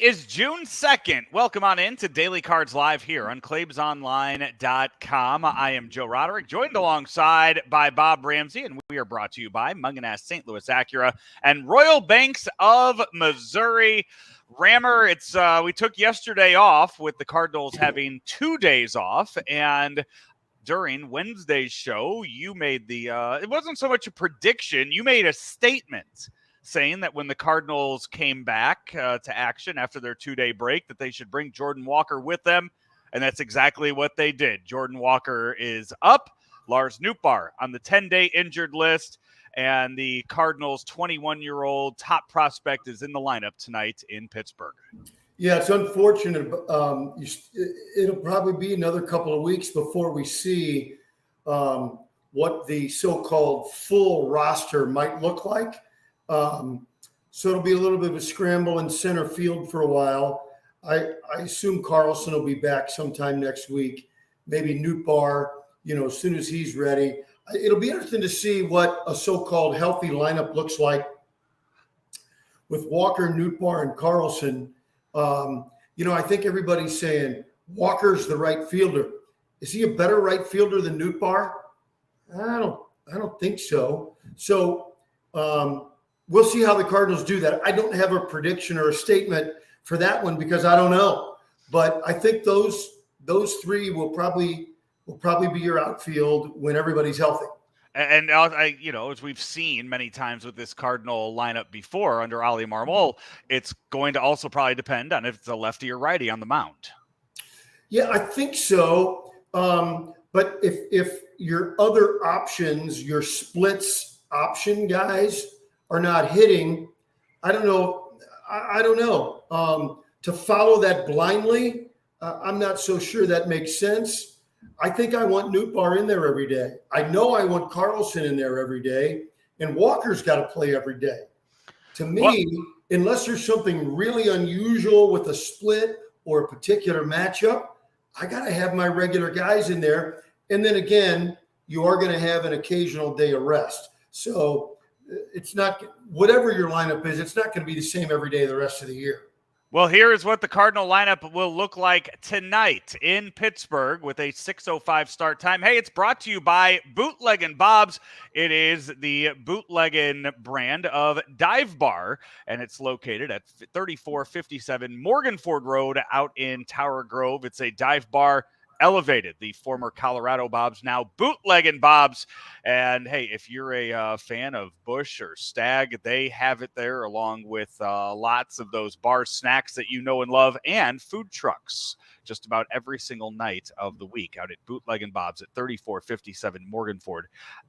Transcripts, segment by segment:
is June 2nd. Welcome on in to Daily Cards Live here on ClaibsOnline.com. I am Joe Roderick, joined alongside by Bob Ramsey, and we are brought to you by Munganast St. Louis Acura and Royal Banks of Missouri. Rammer, we took yesterday off with the Cardinals having 2 days off, and during Wednesday's show, you made it wasn't so much a prediction, you made a statement saying that when the Cardinals came back to action after their 2-day break, that they should bring Jordan Walker with them, and that's exactly what they did. Jordan Walker is up. Lars Nootbaar on the 10-day injured list, and the Cardinals' 21-year-old top prospect is in the lineup tonight in Pittsburgh. Yeah, it's unfortunate. It'll probably be another couple of weeks before we see what the so-called full roster might look like. So it'll be a little bit of a scramble in center field for a while. I assume Carlson will be back sometime next week. Maybe Nootbaar, as soon as he's ready. It'll be interesting to see what a so-called healthy lineup looks like with Walker, Nootbaar, and Carlson. I think everybody's saying Walker's the right fielder. Is he a better right fielder than Nootbaar? I don't think so. So we'll see how the Cardinals do that. I don't have a prediction or a statement for that one because I don't know. But I think those three will probably be your outfield when everybody's healthy. And as we've seen many times with this Cardinal lineup before under Ali Marmol, it's going to also probably depend on if it's a lefty or righty on the mound. Yeah, I think so. But if your other options, your splits option guys are not hitting, I don't know. To follow that blindly, I'm not so sure that makes sense. I think I want Nootbaar in there every day. I know I want Carlson in there every day, and Walker's got to play every day. To me, unless there's something really unusual with a split or a particular matchup, I got to have my regular guys in there. And then again, you are going to have an occasional day of rest. So it's not, whatever your lineup is, it's not going to be the same every day the rest of the year. Well, here is what the Cardinal lineup will look like tonight in Pittsburgh with a 6:05 start time. Hey, it's brought to you by Bootleggin' Bob's. It is the Bootleggin' brand of dive bar, and it's located at 3457 Morganford Road out in Tower Grove. It's a dive bar elevated, the former Colorado Bob's, now Bootleggin' Bob's. And hey, if you're a fan of Busch or Stag, they have it there along with lots of those bar snacks that you know and love, and food trucks just about every single night of the week out at Bootleggin' Bob's at 3457 Morganford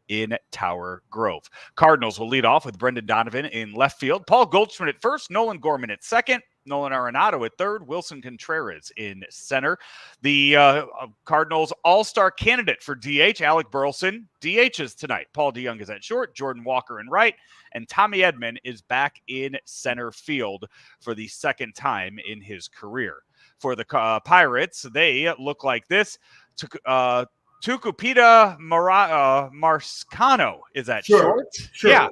in Tower Grove. Cardinals will lead off with Brendan Donovan in left field, Paul Goldschmidt at first, Nolan Gorman at second, Nolan Arenado at third, Wilson Contreras in center. The Cardinals all-star candidate for DH, Alec Burleson, DHs tonight. Paul DeJong is at short, Jordan Walker in right, and Tommy Edman is back in center field for the second time in his career. For the Pirates, they look like this. Tucupita Marcano is at short. Sure. Yeah.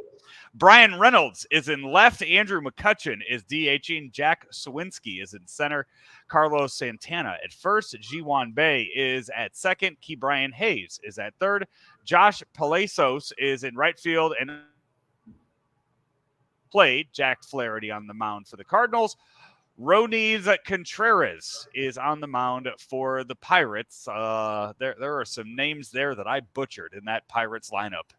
Brian Reynolds is in left. Andrew McCutchen is DHing. Jack Sawinski is in center. Carlos Santana at first. Ji-Hwan Bae is at second. Key Brian Hayes is at third. Josh Palacios is in right field and played Jack Flaherty on the mound for the Cardinals. Ronis Contreras is on the mound for the Pirates. There are some names there that I butchered in that Pirates lineup.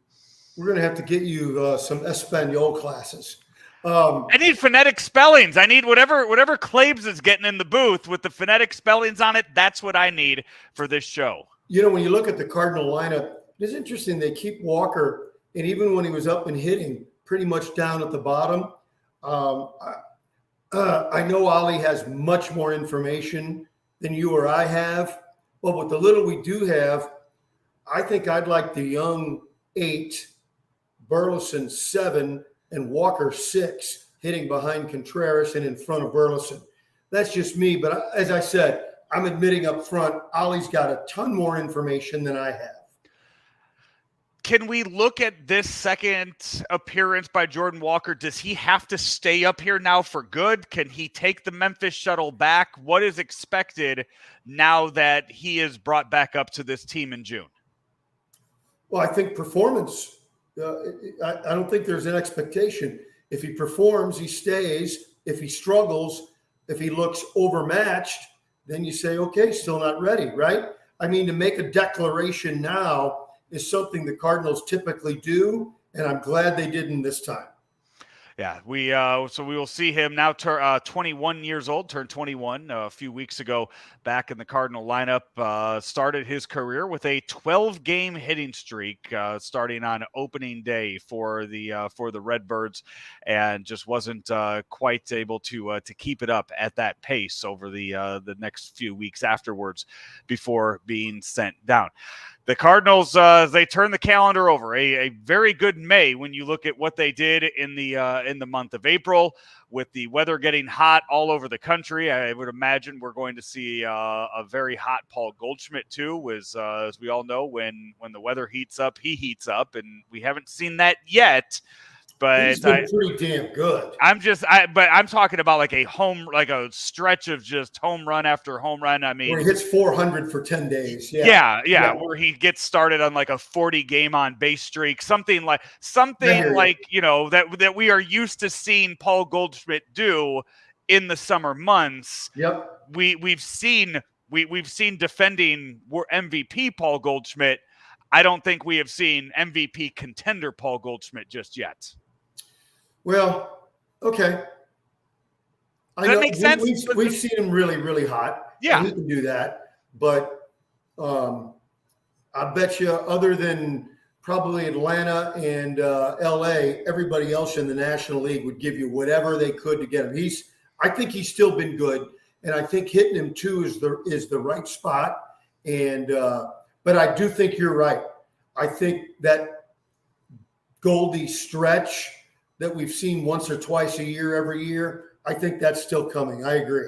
We're going to have to get you some Espanol classes. I need phonetic spellings. I need whatever Claibs is getting in the booth with the phonetic spellings on it. That's what I need for this show. When you look at the Cardinal lineup, it's interesting. They keep Walker, and even when he was up and hitting, pretty much down at the bottom. I know Ali has much more information than you or I have, but with the little we do have, I think I'd like the young 8, Burleson 7, and Walker 6 hitting behind Contreras and in front of Burleson. That's just me, but as I said, I'm admitting up front, Ali's got a ton more information than I have. Can we look at this second appearance by Jordan Walker? Does he have to stay up here now for good? Can he take the Memphis shuttle back? What is expected now that he is brought back up to this team in June? Well, I think performance, I don't think there's an expectation. If he performs, he stays. If he struggles, if he looks overmatched, then you say, okay, still not ready, right? I mean, to make a declaration now is something the Cardinals typically do, and I'm glad they didn't this time. Yeah, so we will see him now 21 years old, turned 21 a few weeks ago, back in the Cardinal lineup. Started his career with a 12-game hitting streak, starting on opening day for the Redbirds, and just wasn't quite able to keep it up at that pace over the next few weeks afterwards, before being sent down. The Cardinals, they turn the calendar over. A very good May when you look at what they did in the month of April, with the weather getting hot all over the country. I would imagine we're going to see a very hot Paul Goldschmidt too. As we all know, when the weather heats up, he heats up, and we haven't seen that yet. But he's been pretty damn good. But I'm talking about like a stretch of just home run after home run. I mean, where he hits 400 for 10 days. Yeah. Where he gets started on like a 40 game on base streak, something like that we are used to seeing Paul Goldschmidt do in the summer months. Yep. We've seen defending MVP Paul Goldschmidt. I don't think we have seen MVP contender Paul Goldschmidt just yet. Well, okay. That makes sense. We've seen him really, really hot. Yeah. He can do that. But I bet you, other than probably Atlanta and LA, everybody else in the National League would give you whatever they could to get him. I think he's still been good. And I think hitting him too is the right spot. And but I do think you're right. I think that Goldie stretch that we've seen once or twice a year, every year, I think that's still coming. I agree.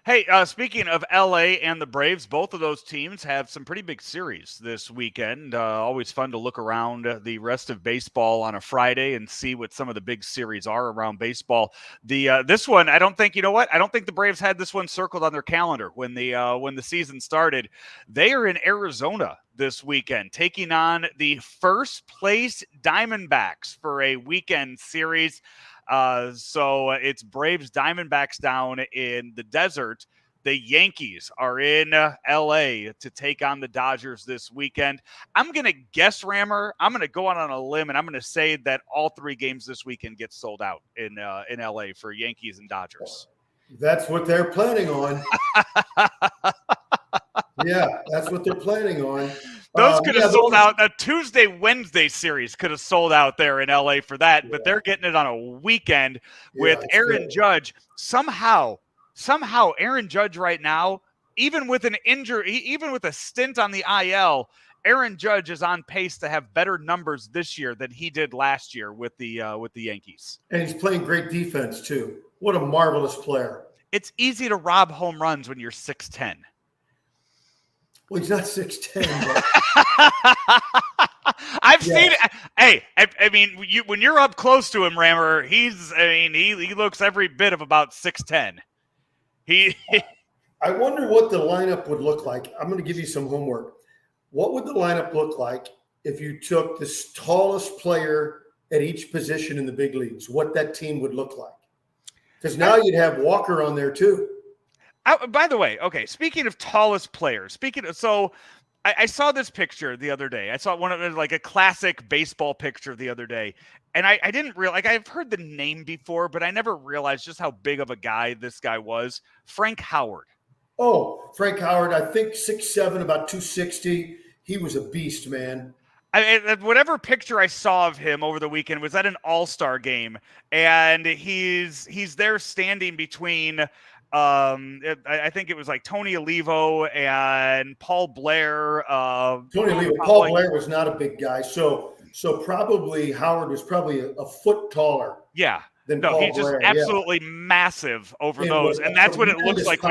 Hey, speaking of LA and the Braves, both of those teams have some pretty big series this weekend. Always fun to look around the rest of baseball on a Friday and see what some of the big series are around baseball. This one, I don't think the Braves had this one circled on their calendar when the season started. They are in Arizona this weekend, taking on the first place Diamondbacks for a weekend series. So it's Braves Diamondbacks down in the desert. The Yankees are in LA to take on the Dodgers this weekend. I'm going to guess, Rammer, I'm going to go out on a limb, and I'm going to say that all three games this weekend get sold out in LA for Yankees and Dodgers. That's what they're planning on. Yeah, that's what they're planning on. Those could have sold out. A Tuesday-Wednesday series could have sold out there in LA for that, but they're getting it on a weekend with Aaron Judge. Somehow Aaron Judge right now, even with an injury, even with a stint on the IL, Aaron Judge is on pace to have better numbers this year than he did last year with the Yankees. And he's playing great defense too. What a marvelous player. It's easy to rob home runs when you're 6'10". Well, he's not 6'10". I've seen it. Hey, I mean, when you're up close to him, Rammer, he looks every bit of about 6'10". I wonder what the lineup would look like. I'm going to give you some homework. What would the lineup look like if you took the tallest player at each position in the big leagues? What that team would look like? Because now you'd have Walker on there too. By the way, okay, speaking of tallest players, I saw this picture the other day. I saw one of like a classic baseball picture the other day, and I didn't realize, like, I've heard the name before, but I never realized just how big of a guy this guy was. Frank Howard. Oh, Frank Howard, I think 6'7", about 260. He was a beast, man. Whatever picture I saw of him over the weekend was at an all-star game, and he's there standing between I think it was like Tony Olivo and Paul Blair. Tony Olivo. Paul Blair was not a big guy, so probably Howard was probably a foot taller. Yeah. Than Paul he's Blair. Just absolutely massive over those, and that's what it looks like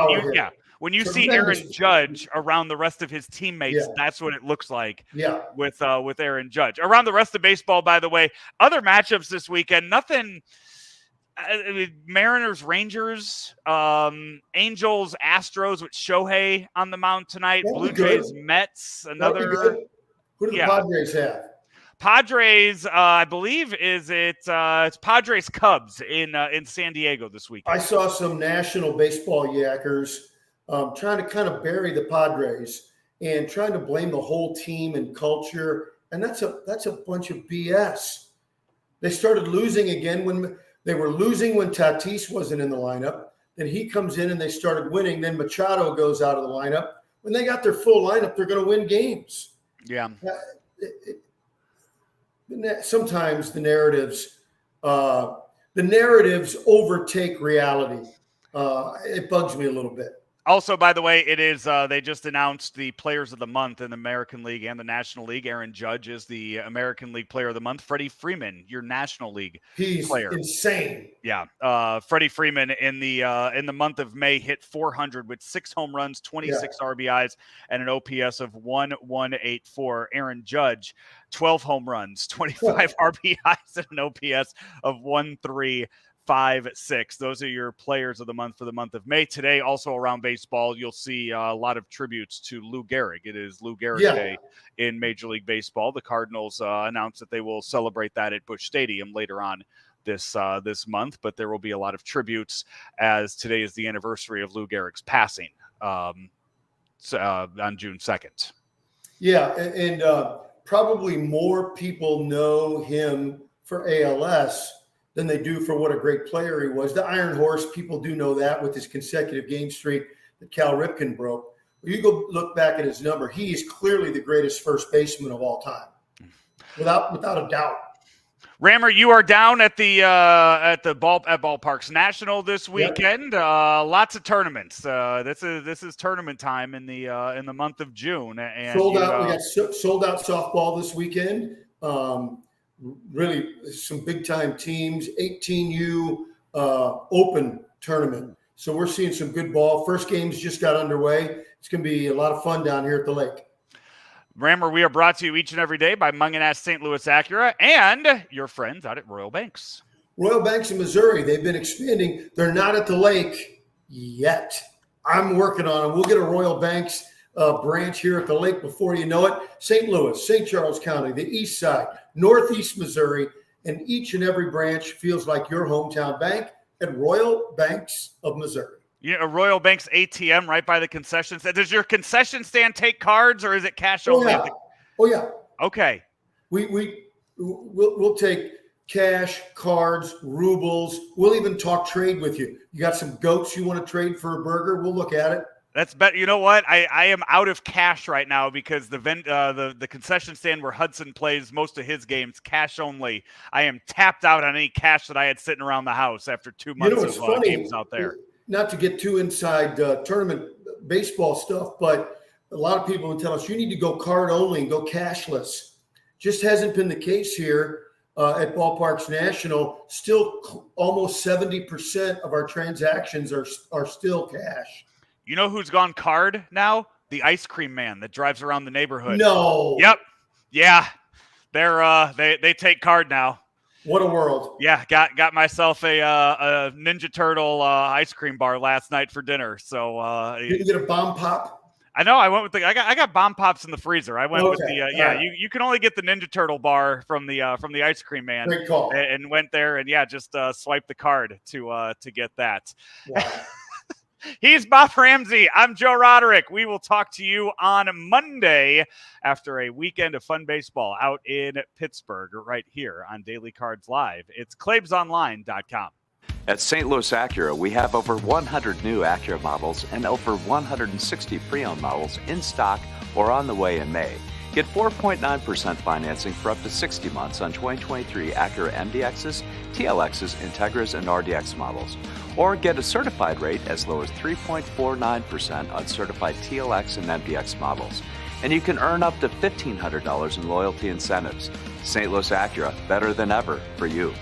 when you see Aaron Tremendous. Judge around the rest of his teammates, Yeah. that's what it looks like Yeah. with Aaron Judge. Around the rest of baseball, by the way, other matchups this weekend, nothing. Mariners, Rangers, Angels, Astros with Shohei on the mound tonight. That'd Blue be good. Jays, Mets, That'd be another. good. Who do the Padres have? Padres, I believe, it's Padres Cubs in San Diego this weekend. I saw some national baseball yackers trying to kind of bury the Padres and trying to blame the whole team and culture, and that's a bunch of BS. They started losing again when they were losing when Tatis wasn't in the lineup. Then he comes in and they started winning. Then Machado goes out of the lineup. When they got their full lineup, they're going to win games. Yeah. Sometimes the narratives overtake reality. It bugs me a little bit. Also, by the way, it is they just announced the players of the month in the American League and the National League. Aaron Judge is the American League Player of the Month. Freddie Freeman, your National League player. He's insane. Yeah, Freddie Freeman in the month of May hit 400 with 6 home runs, 26 RBIs, and an OPS of 1.184. Aaron Judge, 12 home runs, 25 RBIs, and an OPS of 1.356. Those are your players of the month for the month of May. Today, also around baseball, you'll see a lot of tributes to Lou Gehrig. It is Lou Gehrig Day in Major League Baseball. The Cardinals announced that they will celebrate that at Busch Stadium later on this month, but there will be a lot of tributes as today is the anniversary of Lou Gehrig's passing on June 2nd. Yeah, and probably more people know him for ALS than they do for what a great player he was. The Iron Horse, people do know that with his consecutive game streak that Cal Ripken broke. You go look back at his number, he is clearly the greatest first baseman of all time, without a doubt. Rammer, you are down at Ballparks National this weekend. Yep. Lots of tournaments. This is tournament time in the month of June. And sold out. We got sold out softball this weekend. Really some big time teams. 18U Open tournament. So we're seeing some good ball. First games just got underway. It's going to be a lot of fun down here at the lake. Rammer, we are brought to you each and every day by Mungenast St. Louis Acura and your friends out at Royal Banks. Royal Banks in Missouri, they've been expanding. They're not at the lake yet. I'm working on them. We'll get a Royal Banks branch here at the lake before you know it. St. Louis, St. Charles County, the east side, northeast Missouri, and each and every branch feels like your hometown bank at Royal Banks of Missouri. You know, a Royal Banks ATM right by the concession stand. Does your concession stand take cards or is it cash only? Oh yeah. Okay. We'll take cash, cards, rubles. We'll even talk trade with you. You got some goats you want to trade for a burger? We'll look at it. That's better. You know what? I am out of cash right now because the concession stand where Hudson plays most of his games, cash only. I am tapped out on any cash that I had sitting around the house after 2 months of games out there. Not to get too inside tournament baseball stuff, but a lot of people would tell us you need to go card only and go cashless. Just hasn't been the case here at Ballparks National. Still almost 70% of our transactions are still cash. You know who's gone card now? The ice cream man that drives around the neighborhood. No. Yep. Yeah. They take card now. What a world. Yeah, got myself a Ninja Turtle ice cream bar last night for dinner. So did you get a bomb pop? I know. I went with I got bomb pops in the freezer. I went with the Right. You can only get the Ninja Turtle bar from the ice cream man. Great call. And went there and just swipe the card to get that. Wow. He's Bob Ramsey. I'm Joe Roderick. We will talk to you on Monday after a weekend of fun baseball out in Pittsburgh right here on Daily Cards Live. It's ClaibsOnline.com. At St. Louis Acura, we have over 100 new Acura models and over 160 pre-owned models in stock or on the way in May. Get 4.9% financing for up to 60 months on 2023 Acura MDXs, TLXs, Integras, and RDX models. Or get a certified rate as low as 3.49% on certified TLX and MDX models. And you can earn up to $1,500 in loyalty incentives. St. Louis Acura, better than ever for you.